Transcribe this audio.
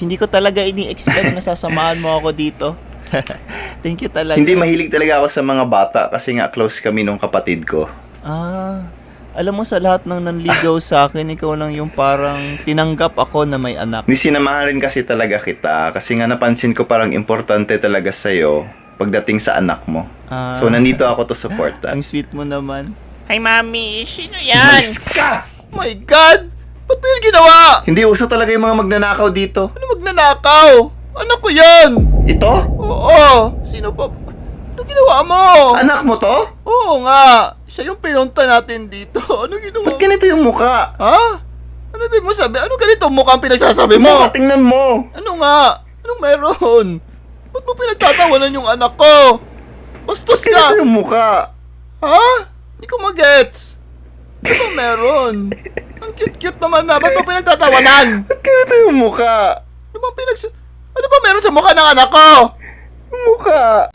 Hindi ko talaga ini-expect na sasamahan mo ako dito. Thank you talaga. Hindi, mahilig talaga ako sa mga bata kasi nga close kami nung kapatid ko. Alam mo, sa lahat ng nanligaw sa akin, ikaw lang yung parang tinanggap ako na may anak. Sinamahan rin kasi talaga kita kasi nga napansin ko parang importante talaga sa'yo pagdating sa anak mo. So, nandito ako to support that. Ang sweet mo naman. Hi, Mami. Sino yan? Malis ka! My God! Ba't mo yun ginawa? Hindi uso talaga yung mga magnanakaw dito. Ano magnanakaw? Anak ko yan! Ito? Oo! Sino pa? Ano ginawa mo? Anak mo to? Oo nga! Siya yung pinunta natin dito. Ano ginawa Ba't mo? ganito yung mukha? Ha? Ano ba mo sabi? Ano ganito ang mukha ang pinagsasabi mo? Mukha, tingnan mo. Ano nga? Anong meron? Ba't mo pinagtatawanan yung anak ko? Bastos ka! Ganito yung mukha. Ha? Hindi ko magets. Ano ba meron? Ang cute-cute naman na. Ba't mo pinagtatawanan? Ba't ganito yung mukha? Ano ba meron sa mukha ng anak ko? Mukha.